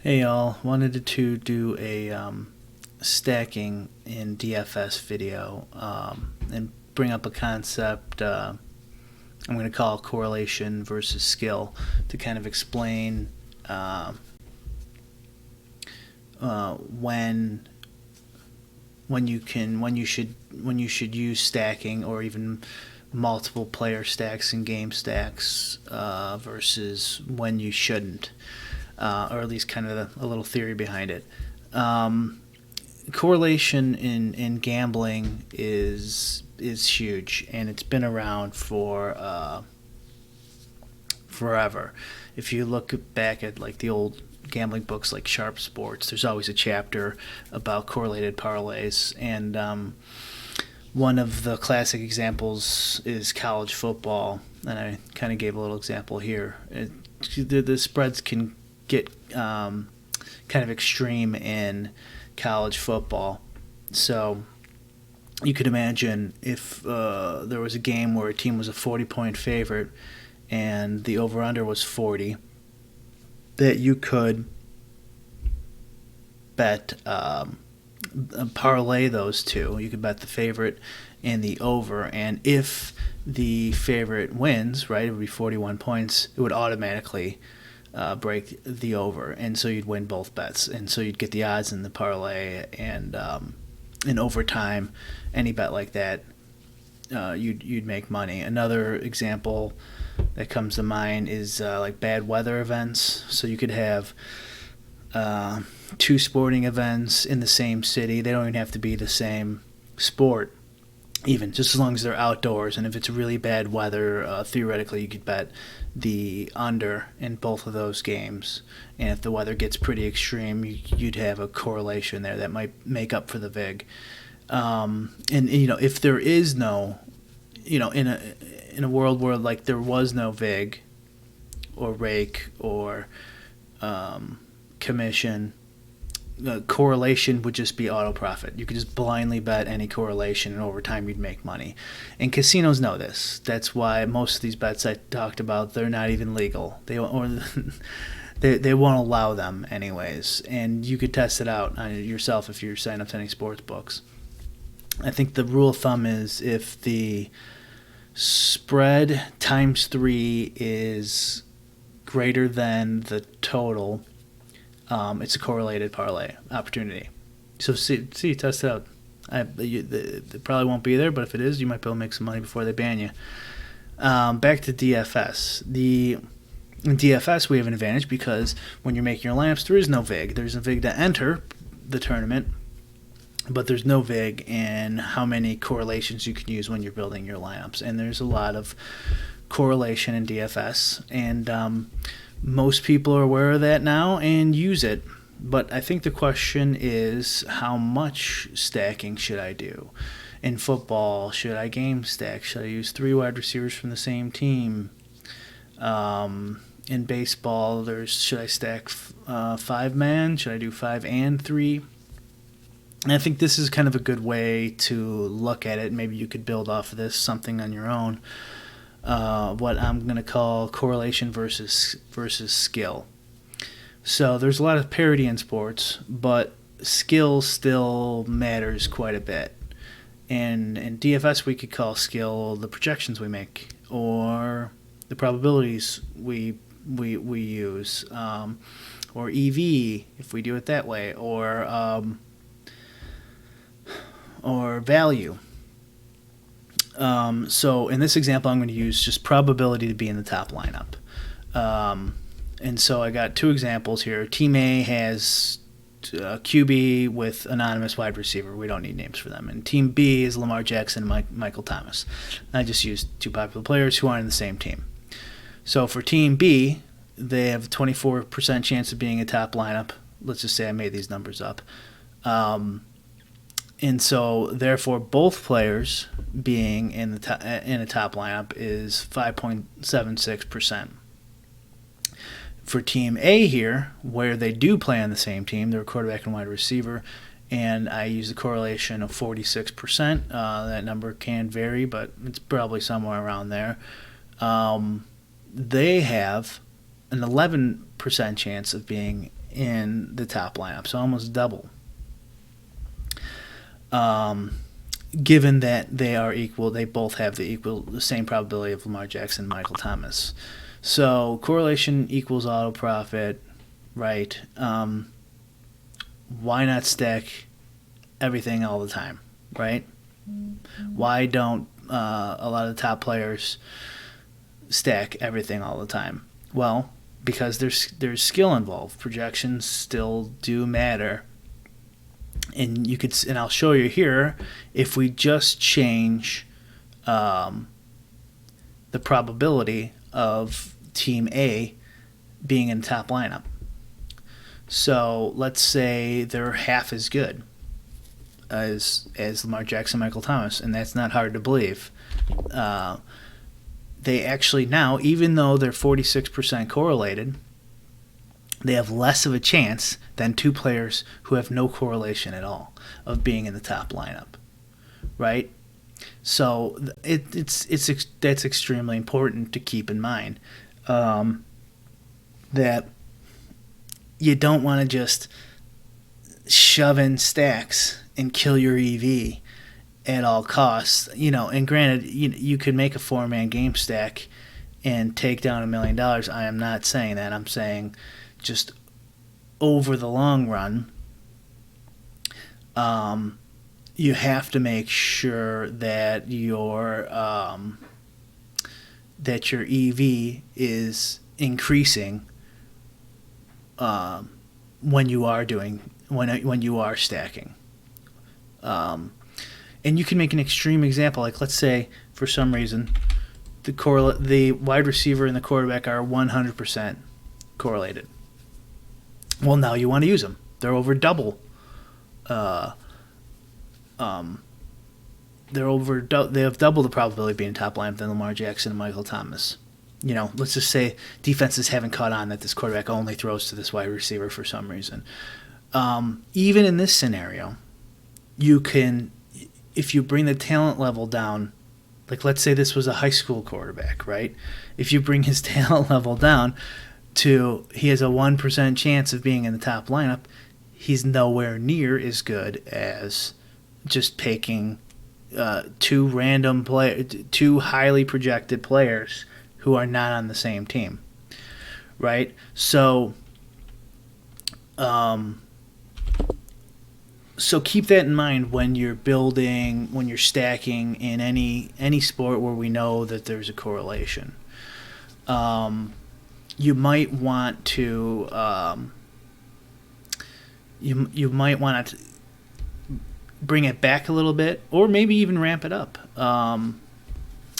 Hey y'all, wanted to do a stacking in DFS video and bring up a concept I'm going to call correlation versus skill to kind of explain when you should use stacking or even multiple player stacks and game stacks versus when you shouldn't, or at least kind of a little theory behind it. Correlation in gambling is huge, and it's been around for forever. If you look back at like the old gambling books like Sharp Sports, there's always a chapter about correlated parlays, and one of the classic examples is college football, and I kind of gave a little example here. The spreads can get kind of extreme in college football. So you could imagine if there was a game where a team was a 40-point favorite and the over-under was 40, that you could bet parlay those two. You could bet the favorite and the over, and if the favorite wins, right, it would be 41 points, it would automatically break the over, and so you'd win both bets, and so you'd get the odds in the parlay, and in overtime, any bet like that, you'd make money. Another example that comes to mind is like bad weather events. So you could have two sporting events in the same city. They don't even have to be the same sport, even just as long as they're outdoors. And if it's really bad weather, theoretically you could bet the under in both of those games. And if the weather gets pretty extreme, you'd have a correlation there that might make up for the vig. And if there is no, in a world where like there was no vig or rake or commission, the correlation would just be auto profit. You could just blindly bet any correlation, and over time you'd make money. And casinos know this. That's why most of these bets I talked about, they're not even legal. They won't allow them anyways. And you could test it out on yourself if you're signing up to any sports books. I think the rule of thumb is if the spread times 3 is greater than the total, it's a correlated parlay opportunity. So see, test it out. It probably won't be there, but if it is, you might be able to make some money before they ban you. Back to DFS. In DFS, we have an advantage because when you're making your lineups, there is no vig. There's a vig to enter the tournament, but there's no vig in how many correlations you can use when you're building your lineups. And there's a lot of correlation in DFS, and most people are aware of that now and use it. But I think the question is, how much stacking should I do? In football, should I game stack? Should I use 3 wide receivers from the same team? In baseball, should I stack 5-man? Should I do 5 and 3? And I think this is kind of a good way to look at it. Maybe you could build off of this something on your own. What I'm going to call correlation versus skill. So there's a lot of parity in sports, but skill still matters quite a bit. And in DFS, we could call skill the projections we make or the probabilities we use, or EV if we do it that way, or value. So in this example, I'm going to use just probability to be in the top lineup. And so I got 2 examples here. Team A has QB with anonymous wide receiver. We don't need names for them. And Team B is Lamar Jackson and Michael Thomas. I just used 2 popular players who aren't in the same team. So for Team B, they have a 24% chance of being a top lineup. Let's just say I made these numbers up. And so, therefore, both players being in a top lineup is 5.76%. For Team A here, where they do play on the same team, they're a quarterback and wide receiver, and I use the correlation of 46%. That number can vary, but it's probably somewhere around there. They have an 11% chance of being in the top lineup, so almost double. Given that they are equal, they both have the same probability of Lamar Jackson and Michael Thomas. So correlation equals auto profit, right? Why not stack everything all the time, right? Why don't a lot of the top players stack everything all the time? Well, because there's skill involved. Projections still do matter. And I'll show you here, if we just change the probability of Team A being in the top lineup. So let's say they're half as good as Lamar Jackson, Michael Thomas, and that's not hard to believe. They actually now, even though they're 46% correlated, they have less of a chance than two players who have no correlation at all of being in the top lineup, right? So that's extremely important to keep in mind, that you don't want to just shove in stacks and kill your EV at all costs. And granted, you could make a 4-man game stack and take down $1 million. I am not saying that. I'm saying just over the long run, you have to make sure that your EV is increasing when you are stacking. And you can make an extreme example, like let's say for some reason the wide receiver and the quarterback are 100% correlated. Well, now you want to use them. They're over double. They have double the probability of being top line than Lamar Jackson and Michael Thomas. Let's just say defenses haven't caught on that this quarterback only throws to this wide receiver for some reason. Even in this scenario, you can, if you bring the talent level down, like let's say this was a high school quarterback, right? If you bring his talent level down to he has a 1% chance of being in the top lineup, he's nowhere near as good as just picking two highly projected players who are not on the same team, right? So keep that in mind when you're stacking in any sport where we know that there's a correlation. You might want to bring it back a little bit, or maybe even ramp it up,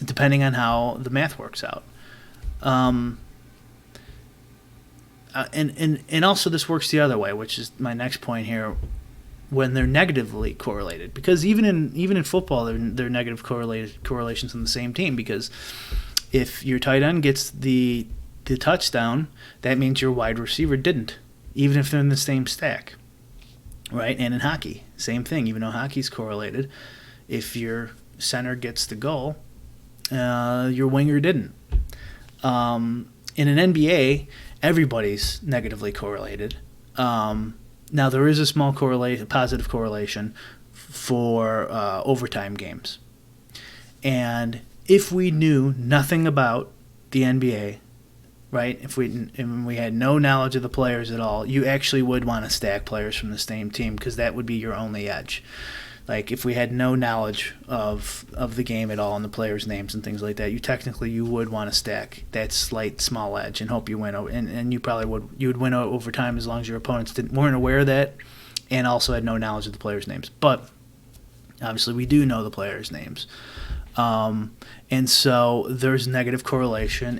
depending on how the math works out. And also this works the other way, which is my next point here. When they're negatively correlated, because even in football, they're negative correlations on the same team. Because if your tight end gets the touchdown, that means your wide receiver didn't, even if they're in the same stack, right? And in hockey, same thing. Even though hockey's correlated, if your center gets the goal, your winger didn't. In an NBA, everybody's negatively correlated. Now, there is a small positive correlation for overtime games. And if we knew nothing about the NBA, right, if we had no knowledge of the players at all, you actually would want to stack players from the same team, because that would be your only edge. Like, if we had no knowledge of the game at all and the players' names and things like that, you would want to stack that slight small edge and hope you win. And you probably would win over time as long as your opponents weren't aware of that and also had no knowledge of the players' names. But obviously we do know the players' names. And so there's negative correlation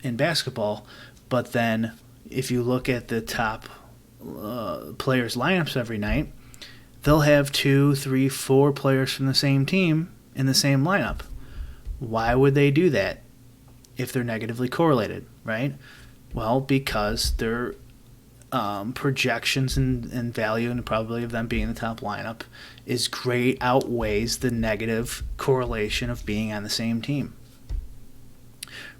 in basketball. But then if you look at the top players' lineups every night, they'll have 2, 3, 4 players from the same team in the same lineup. Why would they do that if they're negatively correlated, right? Well, because their projections and value and the probability of them being in the top lineup outweighs the negative correlation of being on the same team.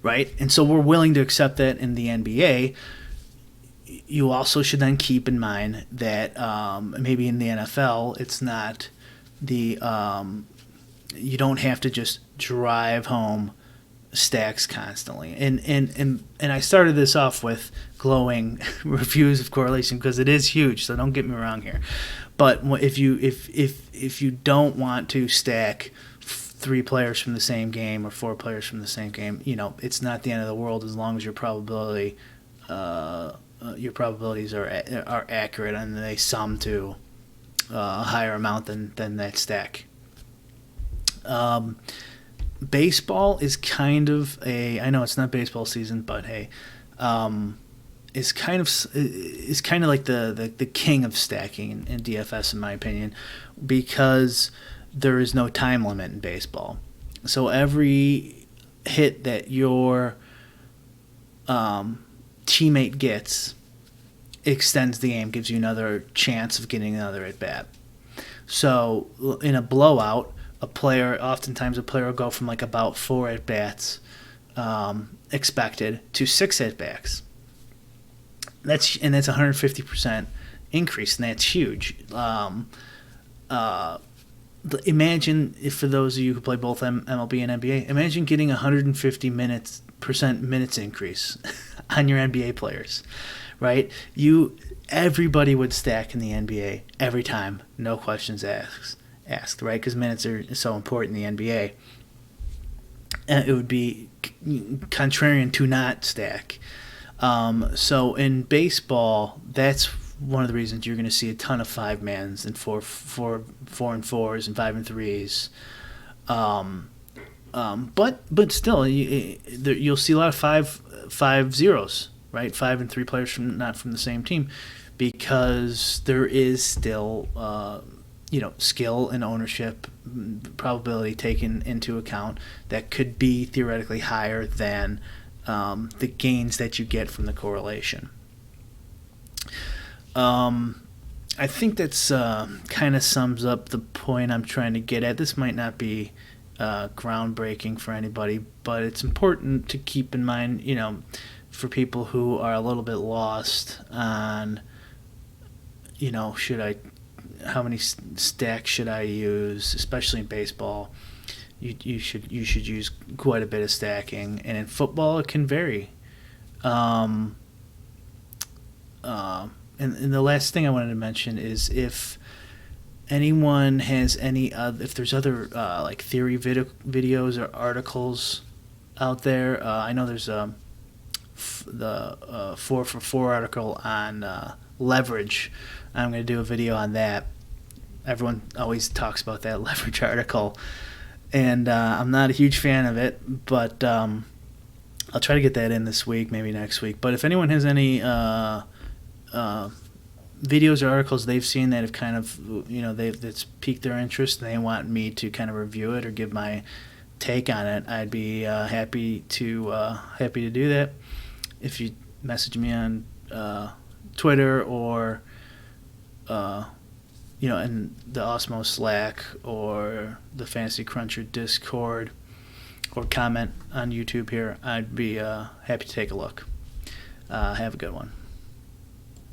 right? And so we're willing to accept that in the NBA. You also should then keep in mind that maybe in the NFL, it's not the you don't have to just drive home stacks constantly. And I started this off with glowing reviews of correlation because it is huge. So don't get me wrong here. But if you don't want to stack 3 players from the same game or 4 players from the same game, it's not the end of the world as long as your probabilities are accurate and they sum to a higher amount than that stack. Baseball is kind of I know it's not baseball season, but hey, is kind of like the king of stacking in DFS in my opinion, because there is no time limit in baseball. So every hit that your teammate gets extends the game, gives you another chance of getting another at bat. So in a blowout, oftentimes a player will go from like about 4 at bats expected to 6 at bats. That's 150% increase, and that's huge. Imagine if, for those of you who play both MLB and NBA, imagine getting 150% minutes increase on your NBA players, right? Everybody would stack in the NBA every time, no questions asked, right? Because minutes are so important in the NBA. And it would be contrarian to not stack. So in baseball, that's one of the reasons you're going to see a ton of 5-mans and 4 and 4s and 5 and 3s. But still, you'll see a lot of 5-0s, right? 5 and 3 players not from the same team, because there is still skill and ownership probability taken into account that could be theoretically higher than the gains that you get from the correlation. I think that's kind of sums up the point I'm trying to get at. This might not be groundbreaking for anybody, but it's important to keep in mind, for people who are a little bit lost on, how many stacks should I use, especially in baseball. You should use quite a bit of stacking, and in football it can vary. And the last thing I wanted to mention is if anyone has if there's other like theory videos or articles out there. I know there's the 4 for 4 article on leverage. I'm going to do a video on that. Everyone always talks about that leverage article, and I'm not a huge fan of it, but I'll try to get that in this week, maybe next week. But if anyone has any videos or articles they've seen that have kind of, that's piqued their interest and they want me to kind of review it or give my take on it, I'd be happy to do that. If you message me on Twitter or in the Osmo Slack or the Fantasy Cruncher Discord, or comment on YouTube here, I'd be happy to take a look. Have a good one.